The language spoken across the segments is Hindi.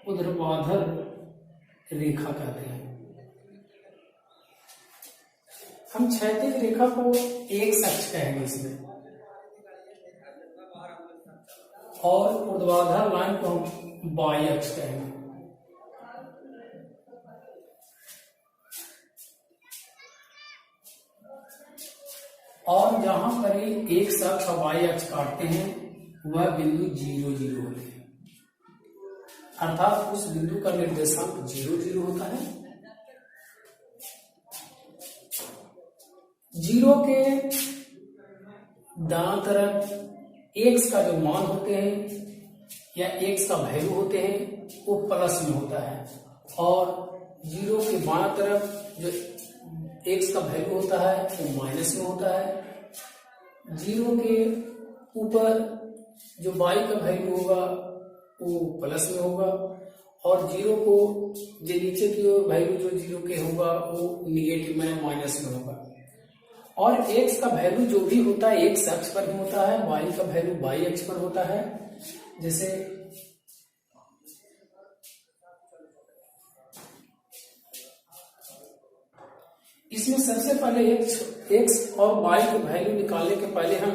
ऊर्ध्वाधर रेखा कहते हैं। हम क्षैतिज रेखा को एक्स अक्ष कहेंगे इसमें, और ऊर्ध्वाधर लाइन को हम वाई अक्ष कहेंगे। और जहां पर एक्स अक्ष और वाई अक्ष काटते हैं वह बिंदु 0 0 होते हैं, अर्थात उस बिंदु का निर्देशांक 0 0 होता है। 0 के दांत तरफ एक्स का जो मान होते हैं या एक्स का वैल्यू होते हैं वो प्लस में होता है, और 0 के बाएं तरफ जो एक्स का वैल्यू होता है वो माइनस में होता है। 0 के ऊपर जो वाई का वैल्यू होगा वो प्लस में होगा, और 0 को जो नीचे की वैल्यू जो 0 के होगा वो निगेटिव में माइनस में होगा। और एक्स का वैल्यू जो भी होता है एक्स अक्ष पर ही होता है, वाई का वैल्यू वाई अक्ष पर होता है। जैसे इसमें सबसे पहले एक्स और वाई की वैल्यू निकालने के पहले हम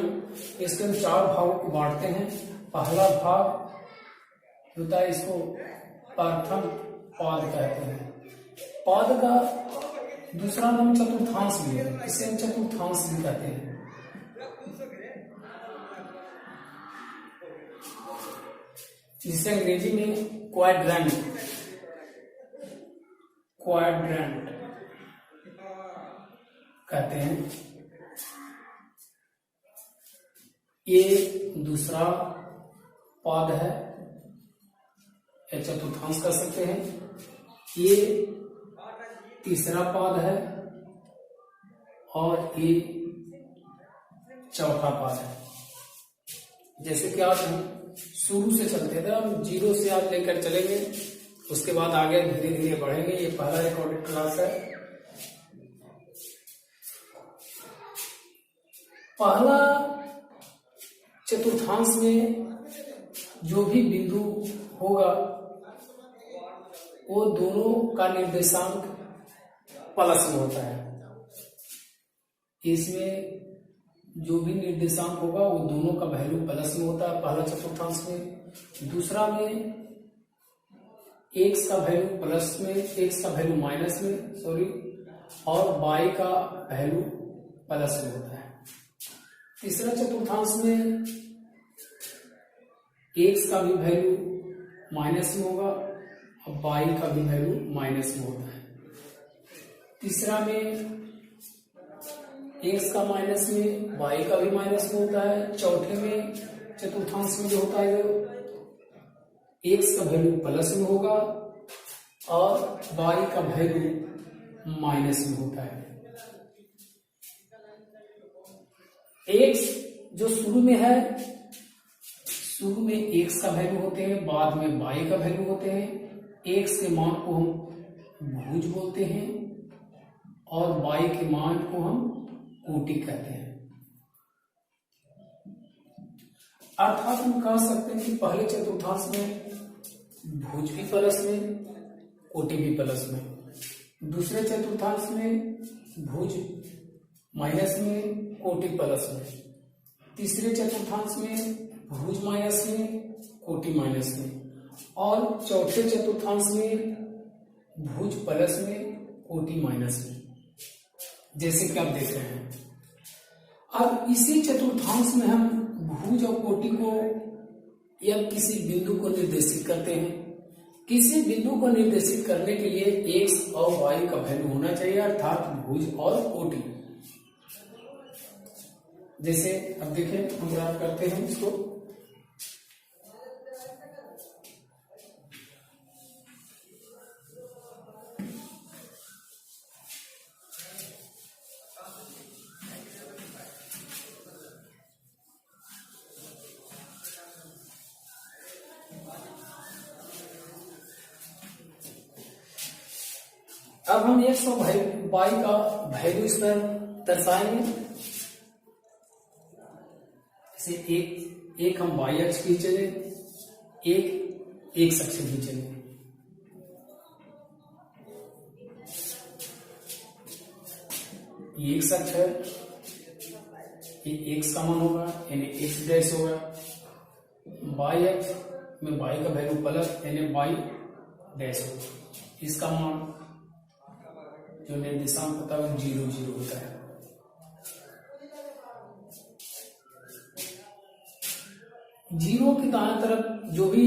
इसके 4 भागों को बांटते हैं। पहला भाग होता है, इसको प्रथम पाद कहते हैं। पाद का दूसरा नाम चतुर्थांश भी है, इसे हम चतुर्थांश भी कहते हैं। जिसे अंग्रेजी में क्वाड्रेंट कहते हैं। ये दूसरा पाद है या चतुर्थांश कर सकते हैं। ये तीसरा पाद है और ये चौथा पाद है। जैसे कि आज हम शुरू से चलते थे, हम 0 से आज लेकर चलेंगे, उसके बाद आगे धीरे धीरे बढ़ेंगे। ये पहला रिकॉर्डेड क्लास है। पहला चतुर्थांश में जो भी बिंदु होगा वो दोनों का निर्देशांक प्लस में होता है। इसमें जो भी निर्देशांक होगा वो दोनों का वैल्यू प्लस में होता है पहला चतुर्थांश में। दूसरा में एक्स का वैल्यू प्लस में, एक्स का वैल्यू माइनस में, सॉरी, और वाई का वैल्यू प्लस में होता है। तीसरा चतुर्थांश में एक्स का भी वैल्यू माइनस में होगा और वाई का भी वैल्यू माइनस में होता है। तीसरा में एक्स का माइनस में, वाई का भी माइनस में होता है। चौथे में चतुर्थांश में जो होता है एक्स का वैल्यू प्लस में होगा और वाई का वैल्यू माइनस में होता है। एक्स जो शुरू में है, शुरू में एक्स का वैल्यू होते हैं, बाद में वाई का वैल्यू होते हैं। एक्स के मान को हम भुज बोलते हैं और वाई के मान को हम कोटि कहते हैं। अर्थात हम कह सकते हैं कि पहले चतुर्थांश में भुज भी प्लस में, कोटि भी प्लस में। दूसरे चतुर्थांश में भुज माइनस में, कोटि प्लस में। तीसरे चतुर्थांश में भुज माइनस में, कोटि माइनस में। और चौथे चतुर्थांश में भुज प्लस में, कोटि माइनस में, जैसे कि आप देख रहे हैं। अब इसी चतुर्थांश में हम भुज और कोटि को या किसी बिंदु को निर्देशित करते हैं। किसी बिंदु को निर्देशित करने के लिए एक्स और वाई का वैल्यू होना चाहिए, अर्थात भुज और कोटि। जैसे अब देखें, हम ग्राफ करते हैं इसको। अब हम एक्स और वाई का वैल्यू इस पर दर्शाएंगे। एक हम वाई अक्ष खींचेंगे, एक एक्स अक्ष खींचेंगे। ये x अक्ष है, ये x का मान होगा यानी x डैश होगा। y अक्ष में y का वैल्यू प्लस यानी y डैश होगा। इसका मान जो निर्देशांक होता है वो 0 0 होता है। जीरो की दाएं तरफ जो भी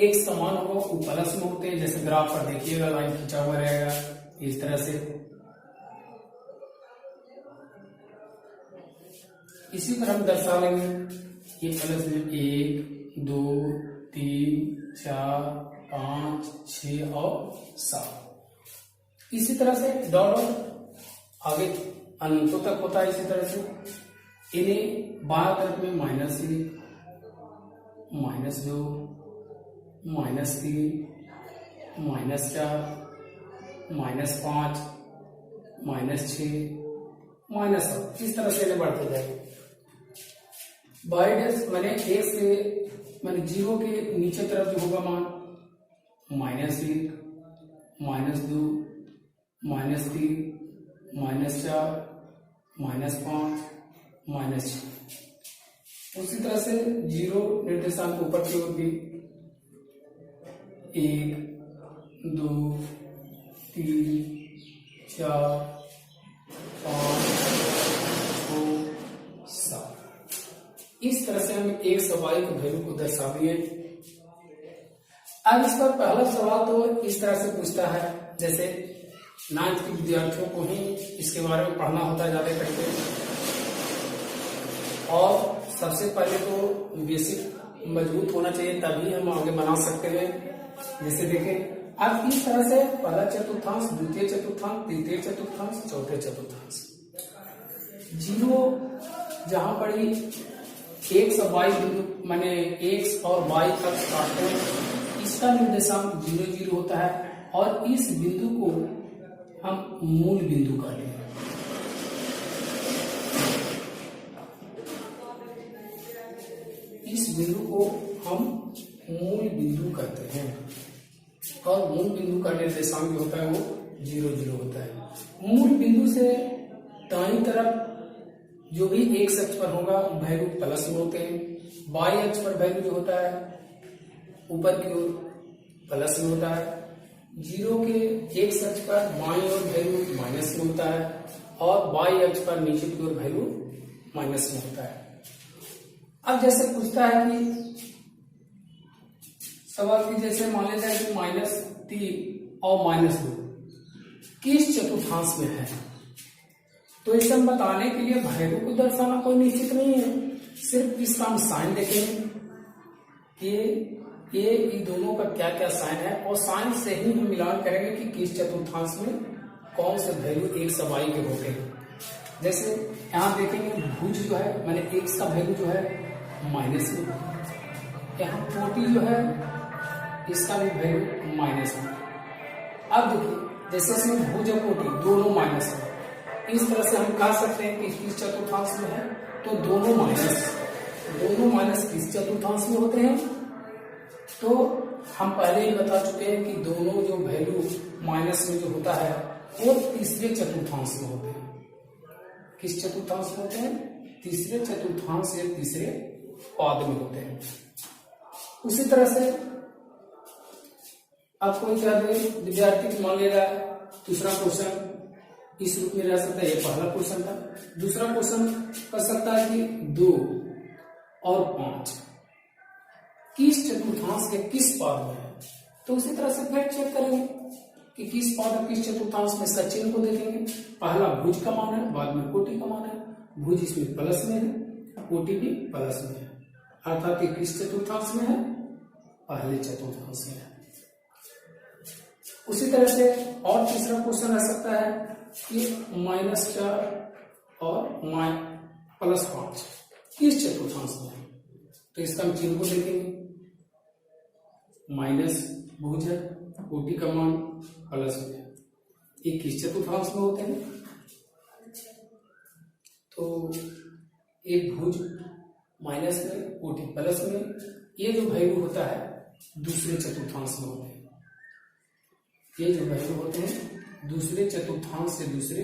x का मान होगा वो प्लस में होते हैं। जैसे ग्राफ पर देखिएगा लाइन खींचा हुआ रहेगा इस तरह से। इसी तरह हम दर्शा लेंगे ये प्लस में 1 2 3 4 5 6 और 7। इसी तरह से डॉट आगे अनंतों तक होता है। इसी तरह से इन्हें बाएं तरफ में -1 -2 -3 -4 -5 -6 -7 इस तरह से इन्हें बढ़ते जाएंगे। बाई डैश मैंने एक से मैंने 0 के नीचे तरफ जो होगा मान -1 -2 -3 -4 -5 -6। उसी तरह से 0 निर्देशांक ऊपर की ओर भी 1 2 3 4 5 6 7। इस तरह से हम एक सवाल के वैल्यू को दर्शा दिए। अब इसका पहला सवाल तो इस तरह से पूछता है, जैसे 9th के विद्यार्थियों को ही इसके बारे में पढ़ना होता है ज्यादा करके, और सबसे पहले तो बेसिक मजबूत होना चाहिए तभी हम आगे बना सकते हैं। जैसे देखें अब इस तरह से पहला चतुर्थांश, द्वितीय चतुर्थांश, तृतीय चतुर्थांश, चौथे चतुर्थांश। 0 जहां पर ही x और y बिंदु माने x और y अक्ष काटते हैं, इसका निर्देशांक 0 0 होता है और इस बिंदु को हम मूल बिंदु कहते हैं। इस बिंदु को हम मूल बिंदु कहते हैं और मूल बिंदु का निर्देशांक जो होता है वो 0 0 होता है। मूल बिंदु से दाईं तरफ जो भी x अक्ष पर होगा वैल्यू प्लस में होते हैं, y अक्ष पर वैल्यू जो होता है ऊपर की ओर प्लस में होता है, 0 के x अक्ष पर बाईं ओर वैल्यू माइनस में होता है और y अक्ष पर नीचे की ओर वैल्यू माइनस में होता है। अब जैसे पूछता है कि सवाल की जैसे मान लेते हैं कि -3 और -2 किस चतुर्थांश में है, तो इसे हम बताने के लिए वैल्यू को दर्शाना कोई निश्चित नहीं है, सिर्फ इसका हम साइन देखेंगे कि ये दोनों का क्या क्या साइन है और साइन से ही हम मिलान करेंगे कि किस चतुर्थांश में कौन से वैल्यू एक सवाई के होते हैं। जैसे यहाँ देखेंगे भुज जो है मैंने x का वैल्यू जो है माइनस में, यहाँ कोटि जो है इसका भी वैल्यू माइनस में। अब देखिए जैसे इसमें भुज और कोटि दोनों माइनस है, इस तरह से हम कह सकते हैं कि किस चतुर्थांश में है, तो दोनों माइनस किस चतुर्थांश में होते हैं। तो हम पहले ही बता चुके हैं कि दोनों जो वैल्यू माइनस में जो होता है वो तीसरे चतुर्थांश में होते हैं। किस चतुर्थांश में होते हैं? तीसरे चतुर्थांश या तीसरे पाद में होते हैं। उसी तरह से अब कोई क्या विद्यार्थी मान ले रहा है, दूसरा क्वेश्चन इस रूप में रह सकता है, ये पहला क्वेश्चन था। दूसरा क्वेश्चन कर सकता है कि 2 और 5 किस चतुर्थांश के किस पाद में है, तो उसी तरह से फिर चेक करेंगे कि किस पाद और किस चतुर्थांश में, इसका चिन्ह को देखेंगे। पहला भुज का मान है, बाद में कोटि का मान है। भुज इसमें प्लस में है, कोटि भी प्लस में है, अर्थात ये किस चतुर्थांश में है? पहले चतुर्थांश में है। उसी तरह से और तीसरा क्वेश्चन रह सकता है कि -4 और +5 किस चतुर्थांश में है, तो इसका हम चिन्ह को देखेंगे। माइनस भुज है, कोटि का मान प्लस में है, ये किस चतुर्थांश में होते हैं? तो एक भुज माइनस में, कोटि प्लस में, ये जो वैल्यू होता है दूसरे चतुर्थांश में होते हैं। ये जो वैल्यू होते हैं दूसरे चतुर्थांश से दूसरे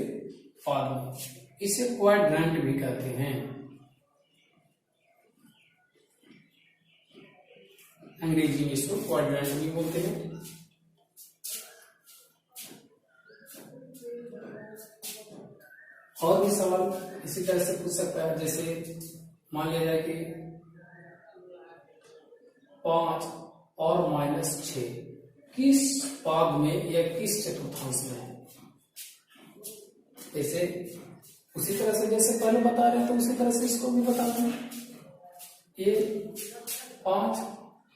पाद में, इसे क्वाड्रेंट भी कहते हैं। अंग्रेजी में इसको क्वाड्रेंट भी बोलते हैं। और भी सवाल इसी तरह से पूछ सकता है, जैसे मान लिया जाए कि 5 और -6 किस पाद में या किस चतुर्थांश में है। जैसे उसी तरह से जैसे पहले बता रहे हैं तो उसी तरह से इसको भी बता रहे हैं। ये 5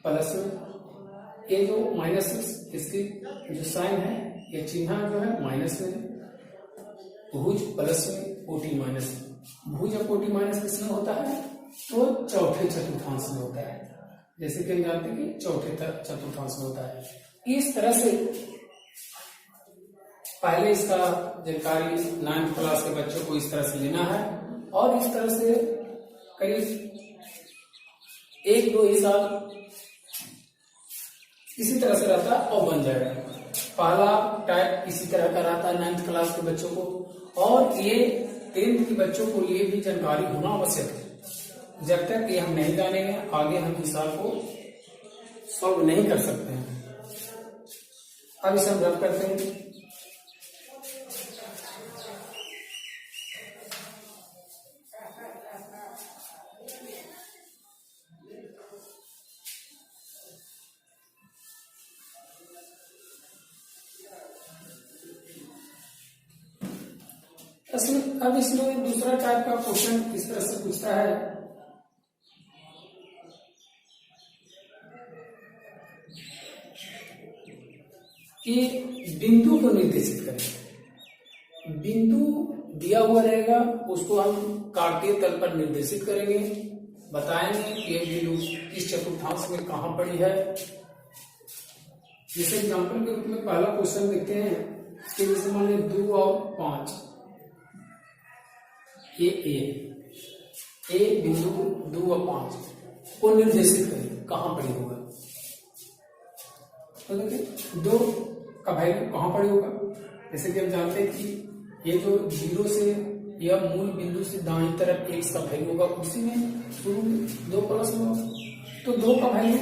प्लस में ये जो -6 इसकी जो साइन है, ये चिन्ह जो है माइनस में है। भुज प्लस में, कोटि माइनस में। भुज और कोटि माइनस किसमें होता है, तो चौथे चतुर्थांश में होता है। जैसे कि हम जानते हैं कि चौथे चतुर्थांश में होता है। इस तरह से पहले इसका जानकारी 9th क्लास के बच्चों को इस तरह से लेना है, और इस तरह से करीब 1-2 ही साल इसी तरह से रहता है और बन जाएगा। पहला टाइप इसी तरह का रहता है 9th क्लास के बच्चों को, और ये 10th के बच्चों को लिए भी जानकारी होना आवश्यक है। जब तक ये हम नहीं जानेंगे आगे हम हिसाब को सॉल्व नहीं कर सकते हैं। अब इसे हम रद्द करते हैं। अब इसमें दूसरा टाइप का क्वेश्चन इस तरह से पूछता है कि बिंदु को निर्देशित करें। बिंदु दिया हुआ रहेगा, उसको हम कार्तीय तल पर निर्देशित करेंगे, बताएंगे कि ये बिंदु किस चतुर्थांश में कहां पड़ी है। जैसे एग्जाम्पल के रूप में पहला क्वेश्चन देखते हैं कि जैसे मान लीजिए 2 और 5, ये ए बिंदु 2 और 5 को निर्देशित करें, कहां पड़ी होगा। तो देखिए 2 का वैल्यू कहां पड़ी होगा। जैसे कि हम जानते हैं कि ये जो 0 से या मूल बिंदु से दाईं तरफ x का वैल्यू होगा, उसी में शुरू में 2 प्लस में होगा। तो 2 का वैल्यू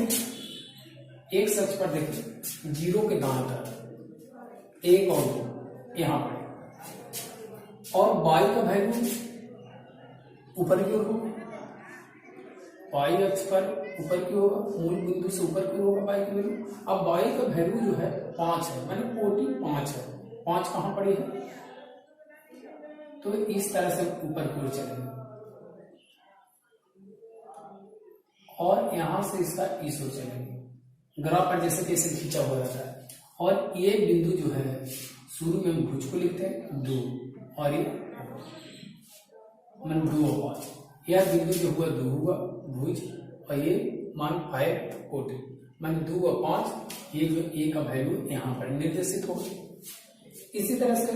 x अक्ष पर देखिए 0 के दाईं तरफ 1 और 2 यहाँ पर, और y का वैल्यू ऊपर की ओर होगा। y अक्ष पर ऊपर की होगा, मूल बिंदु से ऊपर की होगा y की वैल्यू। अब y का वैल्यू जो है 5 है, मैंने कोटि 5 है। 5 कहां पड़ी है, तो इस तरह से ऊपर की ओर चलेंगे, और यहां से इसका इस ओर चलेंगे। ग्राफ पर जैसे कैसे खींचा हुआ रहता है। और ये बिंदु जो है शुरू में हम भुज को लिखते हैं 2, और ये मान 2 और 5, यह बिंदु जो हुआ 2 हुआ भुज, और ये मान 5 कोटि, मान 2 और 5, ये जो ए का वैल्यू यहाँ पर निर्देशित होगा। इसी तरह से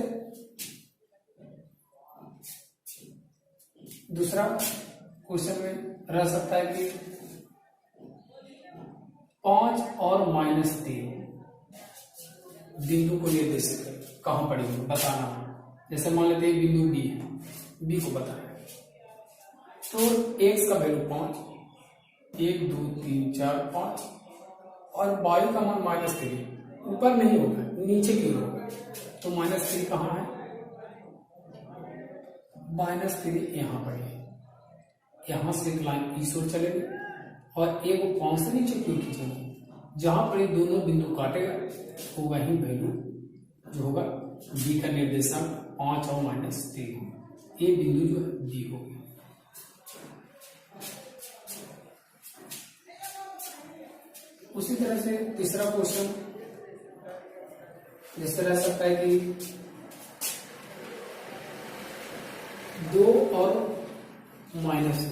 दूसरा क्वेश्चन में रह सकता है कि 5 और -3 बिंदु को निर्देशित करें, कहां पड़ी हो बताना है। जैसे मान लेते हैं बिंदु बी है, बी को बताना है। तो x का वैल्यू 5, 1 2 3 4 5, और y का मान -3, ऊपर नहीं होगा नीचे की ओर होगा। तो -3 कहाँ है, -3 यहाँ पर है। यहाँ से एक लाइन इस ओर चलेगी, और एक वो 5 से नीचे की ओर खींचेंगे। जहां पर ये दोनों बिंदु काटेगा वो वही वैल्यू जो होगा b का निर्देशांक 5 और -3 होगा। ये बिंदु जो है b होगा। उसी तरह से तीसरा क्वेश्चन जिस तरह सकता है कि 2 और -2,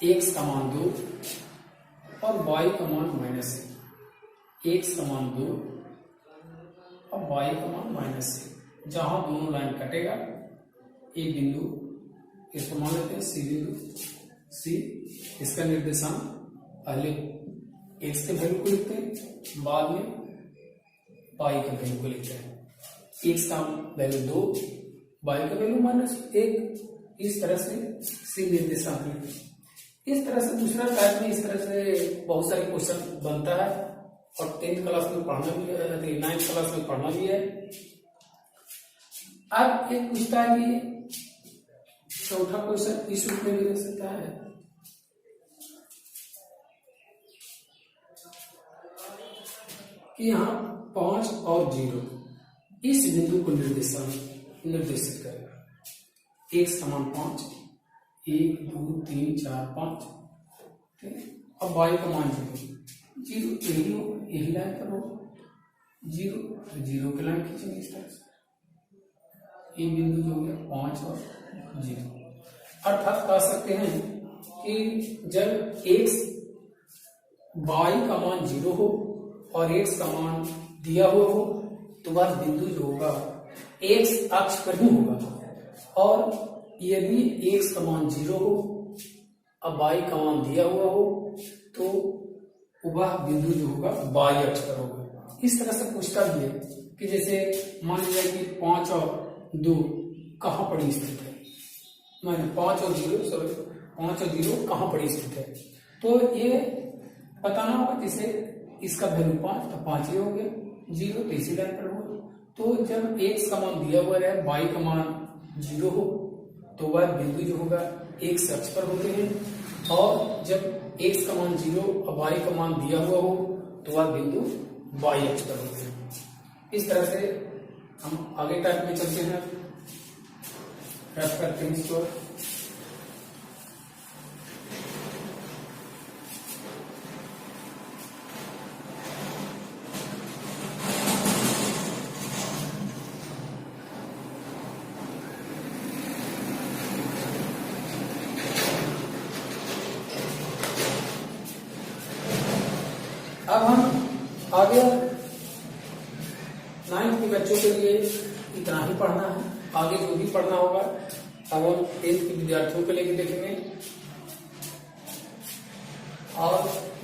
x का मान 2 और y का मान -1, x का मान 2 और y का मान -1। जहां दोनों लाइन कटेगा एक बिंदु, इसको मान लेते हैं सी बिंदु, सी इसका निर्देशांक पहले x के वैल्यू को लिखते हैं, बाद में y के वैल्यू को लिखते हैं। x का वैल्यू 2, y का वैल्यू -1। इस तरह से सी निर्देशांक लिखते हैं। इस तरह से दूसरा टाइप में इस तरह से बहुत सारे क्वेश्चन बनता है और 10th क्लास में पढ़ना भी है, 9th क्लास में पढ़ना भी है। अब एक पूछता है कि चौथा क्वेश्चन इस रूप में भी रह सकता है कि यहाँ 5 और 0 इस बिंदु को निर्देशित करेगा। x समान 5, 1 2 3 4 5, ठीक है। अब y का मान 0 यही लाइन पर हो 0, तो 0 की लाइन खींचेंगे इस तरह से। ये बिंदु जो है 5 और 0, अर्थात कह सकते हैं कि जब x y का मान 0 हो और x का मान दिया हुआ हो तो वह बिंदु जो होगा x अक्ष पर ही होगा, और यदि x का मान 0 हो और y का मान दिया हुआ हो तो वह बिंदु जो होगा y अक्ष पर होगा। इस तरह से पूछता भी है कि जैसे मान लिया कि 5 और 2 कहाँ पर स्थित है, माने 5 और 0 कहाँ पर स्थित है, तो ये बताना होगा। जैसे इसका वैल्यू 5 तो 5 ही हो गया, 0 तो इसी लाइन पर होगा। तो जब x का मान दिया हुआ है, y का मान 0 हो तो वह बिंदु जो होगा x अक्ष पर होते हैं, और जब x का मान 0 और y का मान दिया हुआ हो तो वह बिंदु y अक्ष पर होते हैं। इस तरह से हम आगे टाइप में चलते हैं, रफ करते हैं इसको। अब हम आगे 9th के बच्चों के लिए इतना ही पढ़ना है, आगे जो भी पढ़ना होगा अब हम 10th के विद्यार्थियों के लिए देखेंगे और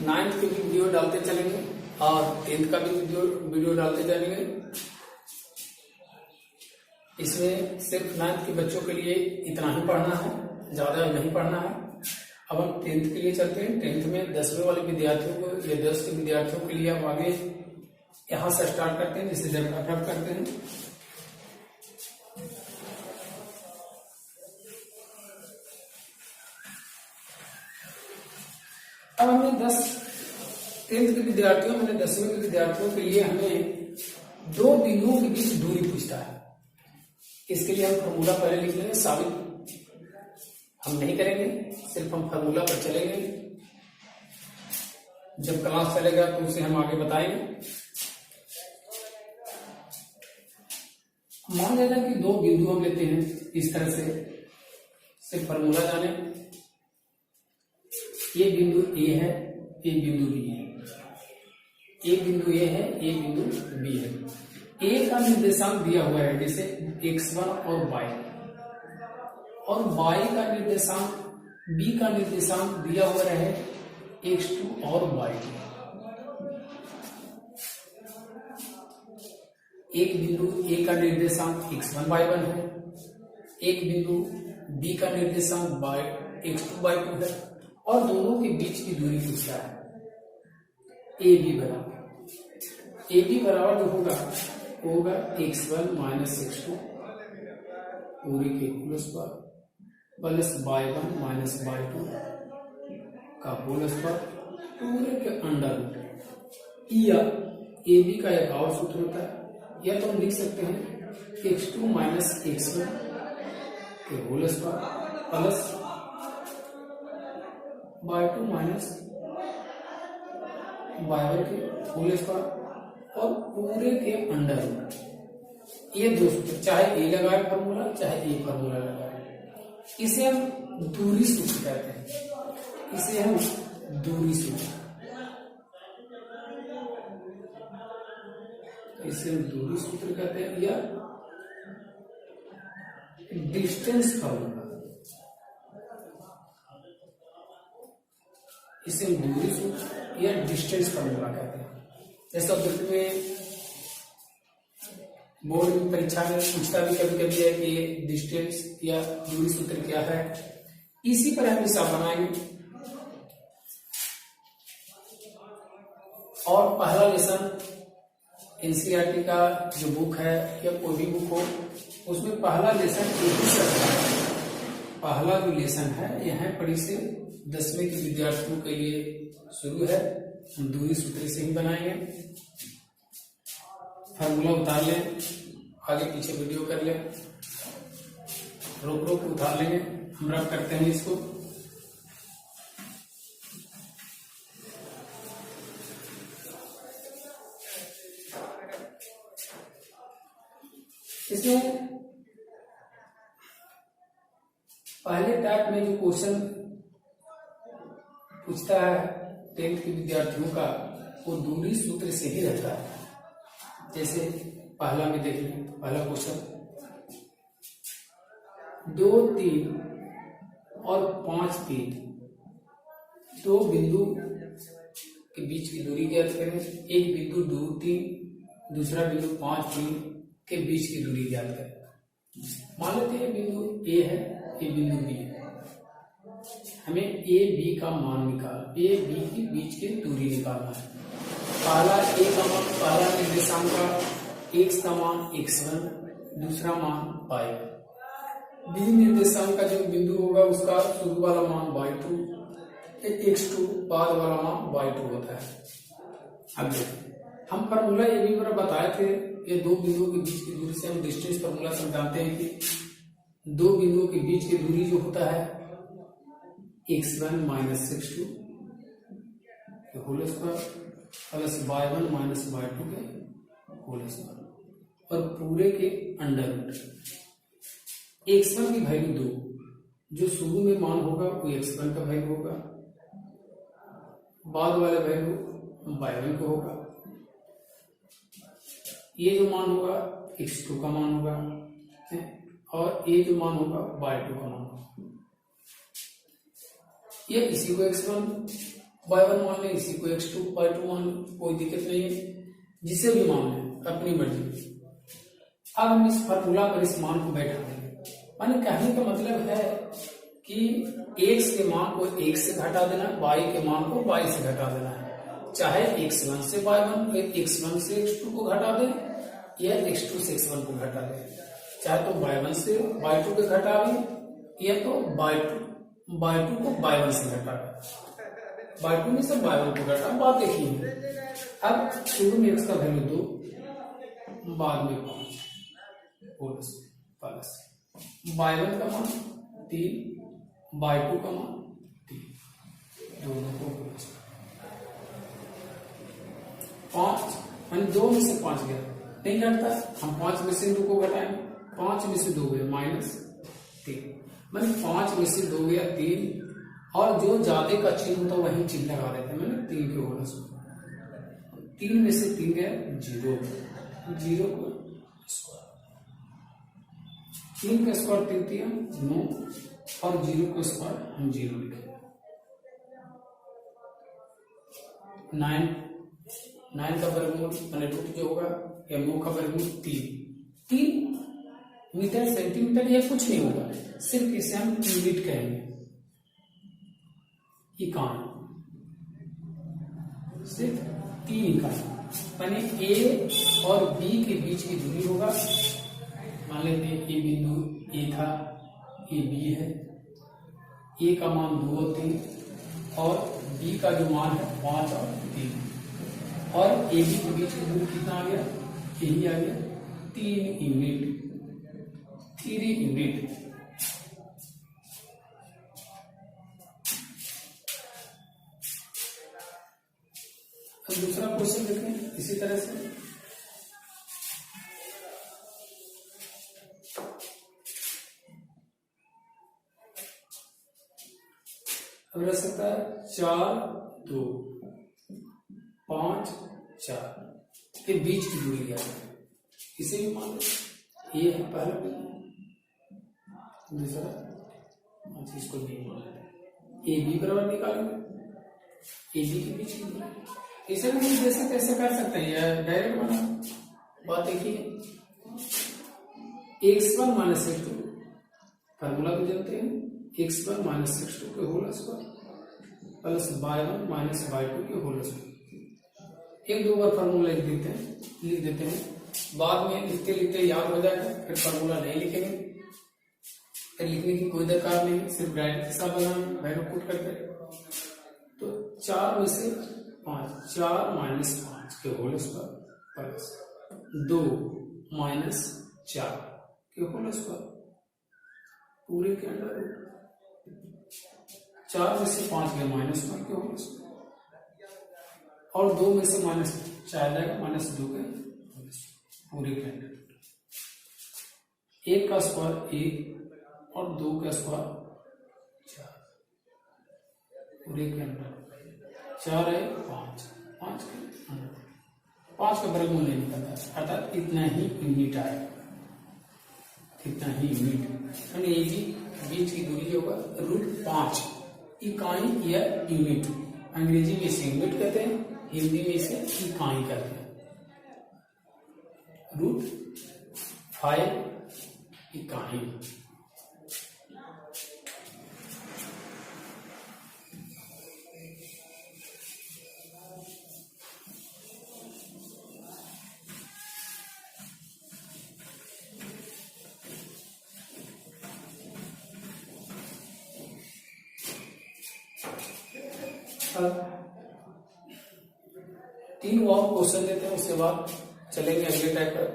9th के भी वीडियो डालते चलेंगे और 10th का भी वीडियो डालते चलेंगे। इसमें सिर्फ 9th के बच्चों के लिए इतना ही पढ़ना है, ज्यादा नहीं पढ़ना है। अब हम 10th के लिए चलते हैं। 10th में 10वीं वाले विद्यार्थियों को या 10 के विद्यार्थियों के लिए हम आगे यहां से स्टार्ट करते हैं, जिससे जब रफ करते हैं। अब हमने 10th के विद्यार्थियों, मैंने 10वीं के विद्यार्थियों के लिए हमें 2 बिंदुओं के बीच दूरी पूछता है। इसके लिए हम फॉर्मूला पहले लिख लेंगे, साबित हम नहीं करेंगे, सिर्फ हम फार्मूला पर चलेंगे। जब क्लास चलेगा तो उसे हम आगे बताएंगे। मान लेना कि 2 बिंदु हम लेते हैं इस तरह से, सिर्फ फार्मूला जाने। ये बिंदु ए है, ये बिंदु बी है, एक बिंदु ए है, एक बिंदु बी है। ए का निर्देशांक दिया हुआ है जैसे x1 और y, और y का निर्देशांक, b का निर्देशांक दिया हुआ है x2 और y2। एक बिंदु a का निर्देशांक x1 y1 है, एक बिंदु b का निर्देशांक x2 y2 है, और दोनों के बीच की दूरी पूछता है। AB बराबर जो होगा x1 माइनस x2 पूरे के whole square plus y1 minus y2 का होल स्क्वायर पूरे के अंडर रूट। या AB का एक और सूत्र होता है, या तो हम लिख सकते हैं x2 माइनस x1 के whole square plus y2 minus y1 के होल स्क्वायर और पूरे के अंडर रूट। ये दो सूत्र, चाहे ए लगाए फॉर्मूला चाहे ए फॉर्मूला लगाए, इसे हम दूरी सूत्र कहते हैं। इसे हम दूरी सूत्र कहते हैं, या डिस्टेंस फॉर्मूला। इसे हम दूरी सूत्र या डिस्टेंस फॉर्मूला कहते हैं। जैसे ऑब्जेक्ट में बोर्ड में परीक्षा में पूछता भी कभी कभी है कि डिस्टेंस या दूरी सूत्र क्या है। इसी पर हम हिसाब बनाएंगे। और पहला लेसन एनसीईआरटी का जो बुक है या कोई भी बुक हो उसमें पहला लेसन एक ही सकता है। पहला जो लेसन है यह पढ़ी से 10वीं के विद्यार्थियों के लिए शुरू है। हम दूरी सूत्र से ही बनाएंगे। फार्मूला उतार लें, आगे पीछे वीडियो कर लें, रोक रोक उतार लेंगे। हम रब करते हैं इसको। इसमें पहले टाइप में जो क्वेश्चन पूछता है 10th के विद्यार्थियों का वो दूरी सूत्र से ही रहता है। जैसे पहला में देख लें, पहला क्वेश्चन 2, 3 और 5, 3 दो बिंदु के बीच की दूरी ज्ञात करें। एक बिंदु 2, 3 दूसरा बिंदु 5, 3 के बीच की दूरी ज्ञात करें। मान लेते हैं बिंदु ए है, ये बिंदु बी है। हमें ए बी का मान निकाल, ए बी के बीच की दूरी निकालना है। पहला ए का मान, पहला निर्देशांक का x का मान x1, दूसरा मान y। बी निर्देशांक का जो बिंदु होगा उसका शुरू वाला मान y2, x2 बाद वाला मान y2 होता है। अब हम फॉर्मूला ये भी बताए थे, ये दो बिंदुओं के बीच की दूरी से हम डिस्टेंस फॉर्मूला से जानते हैं कि दो बिंदुओं के बीच की दूरी जो होता है x1 माइनस x2 के whole square plus y1 minus y2 के होल स्क्वायर और पूरे के अंडर रूट। x1 की वैल्यू 2, जो शुरू में मान होगा वो x1 का वैल्यू होगा, बाद वाला वैल्यू y1 को होगा। ये जो मान होगा x2 का मान होगा और ये जो मान होगा y2 का मान होगा। ये इसी को x1 y1 मान ले, इसी को x2 y2 मान ले, कोई दिक्कत नहीं है, जिसे भी मान ले अपनी मर्जी। अब हम इस फॉर्मूला पर इस मान को बैठा देंगे। माने कहने का मतलब है कि x के मान को x से घटा देना, y के मान को y से घटा देना है। चाहे x1 से y1, x1 से x2 को घटा दे या x2 से x1 को घटा दे, चाहे तो y1 से y2 को घटा दे या तो y2 को y1 से घटा दे। y2 में से y1 को घटा, बात एक ही है। अब शुरू में x का वैल्यू 2, बाद में 5 प्लस y1 का मान 3, y2 का मान 3, दोनों को 5 मैंने 2 में से 5 गया नहीं घटता, हम 5 में से 2 को घटाएंगे। 5 में से 2 गया माइनस 3, मैंने 5 में से 2 गया 3 और जो ज्यादा का चिन्ह होता वही चिन्ह लगा देते हैं। मैंने 3 के होल स्क्वायर, 3 में से 3 गया 0 को स्क्वायर, 3 का स्क्वायर 3 9 और 0 को स्क्वायर हम 0 लिखे। 9 का वर्गमूल मैंने रूट जो होगा या 9 का वर्गमूल 3 मीटर सेंटीमीटर या कुछ नहीं होगा, सिर्फ इसे हम यूनिट कहेंगे। इकाई सिर्फ 3 इकाई माने ए और बी के बीच की दूरी होगा। मान लेते हैं ए बिंदु ए था, ए बी है, ए का मान 2 और 3 और बी का जो मान है 5 और 3 और ए बी के बीच की दूरी कितना आ गया, यही आ गया 3 यूनिट। अब दूसरा क्वेश्चन देखें इसी तरह से। अब रह सकता है 4 2 5 4 के बीच की दूरी क्या है, इसे भी मान लो ये है पहला दूसरा, इसको नहीं मान लेते। ए बी बराबर निकालेंगे, ए बी के बीच की दूरी इसे भी जैसे कैसे कर सकते हैं, या डायरेक्ट बना बात देखिए। x1 माइनस x2 फार्मूला तो जानते हैं, x1 माइनस x2 के whole square plus y1 minus y2 के होल स्क्वायर। एक दो बार फार्मूला लिख देते हैं, बाद में लिखते लिखते याद हो जाएगा, फिर फार्मूला नहीं लिखेंगे, फिर लिखने की कोई दरकार नहीं, सिर्फ ब्रैकेट के साथ बनाना, वैल्यू पुट करके। तो 4 में से 5, 4 माइनस 5 के होल स्क्वायर प्लस 2 माइनस 4 के होल स्क्वायर पूरे के अंडर रूट। 4 में से 5 गया माइनस 1 के होल स्क्वायर, और 2 में से माइनस 4 जाएगा, माइनस 2 के पूरे के अंडर रूट। 1 का स्क्वायर 1 और 2 का स्क्वायर 4 पूरे के अंदर 4 है 5 का वर्गमूल नहीं निकलता, अर्थात इतना ही यूनिट आएगा, इतना ही यूनिट, यानी ये बीच की दूरी होगा √5 इकाई या यूनिट। अंग्रेजी में इसे यूनिट कहते हैं, हिंदी में इसे इकाई कहते हैं। √5 इकाई। तीन और क्वेश्चन देते हैं, उसके बाद चलेंगे अगले टाइप पर।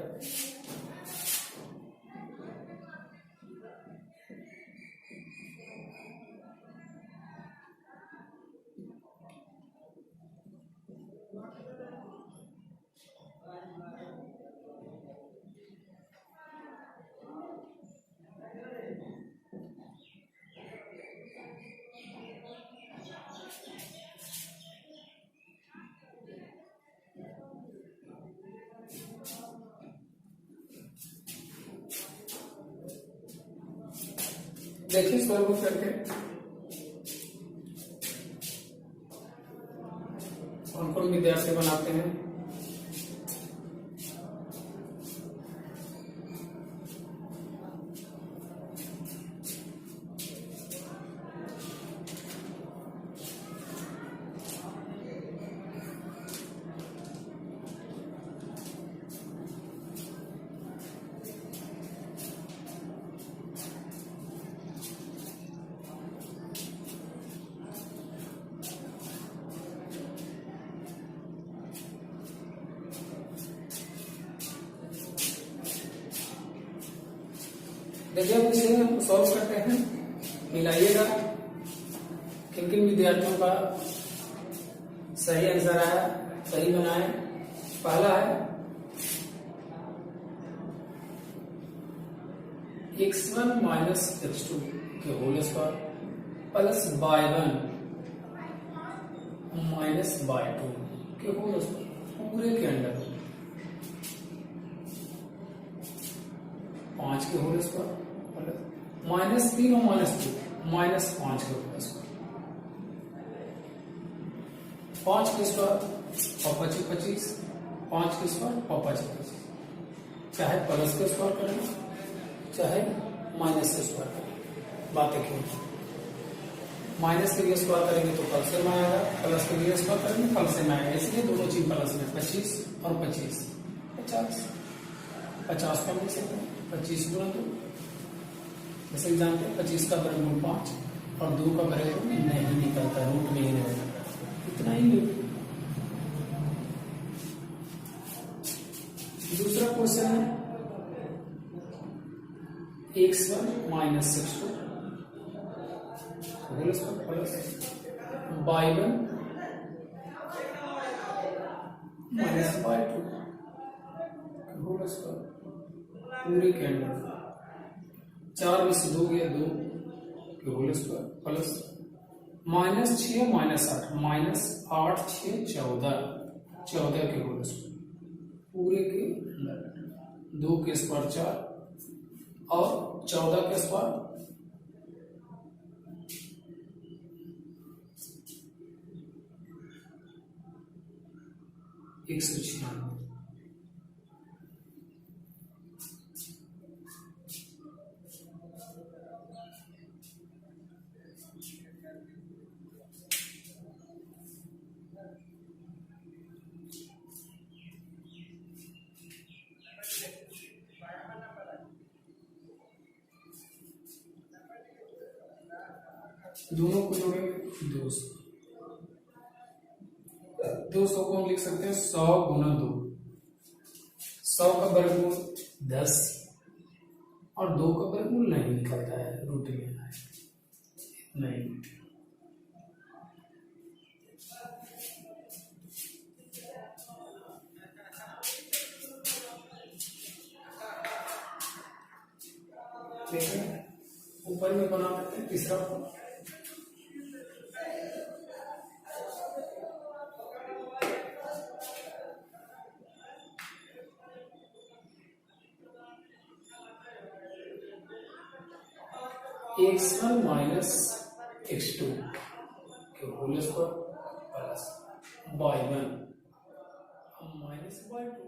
देखिए सॉल्व करके कौन विद्यार्थी बनाते हैं। देखिए अब इसे हम सॉल्व करते हैं, मिलाइएगा किन किन विद्यार्थियों का सही आंसर आया, सही बनाए। पहला है x1 माइनस x2 के whole square plus y1 minus y2 के होल स्क्वायर पूरे के अंडर 5 के होल स्क्वायर -3 और -2 -5 के होल स्क्वायर 5 के स्क्वायर और 25 5 के स्क्वायर और 25 चाहे प्लस के स्क्वायर करें चाहे माइनस के स्क्वायर करें। बात एक ही, माइनस के लिए स्क्वायर करेंगे तो प्लस में आएगा, प्लस के लिए स्क्वायर करेंगे प्लस में आएगा, इसलिए दोनों चीज प्लस में 25 और 25 50 का मिल सकते हैं 25 गुना 2, जैसे जानते हैं 25 का वर्गमूल 5 और 2 का वर्गमूल नहीं निकलता, रूट में ही रहेगा, इतना ही नहीं। दूसरा क्वेश्चन है x1 minus 6 plus y1 minus y2 पूरे के अंडर 4 में से 2 गया 2 के होल स्क्वायर प्लस -6 -8 -8 6 14 के होल स्क्वायर पूरे के अंडर 2 के स्क्वायर 4 और 14 के स्क्वायर 196। दोनों को जोड़ेंगे 200। 200 को हम लिख सकते हैं 100 गुना 2। 100 का वर्गमूल 10 और 2 का वर्गमूल नहीं निकलता है, रूट में है नहीं। ठीक है, ऊपर में बना देते हैं तीसरा फॉर्म। x1 माइनस x2 के whole square plus y1 minus y2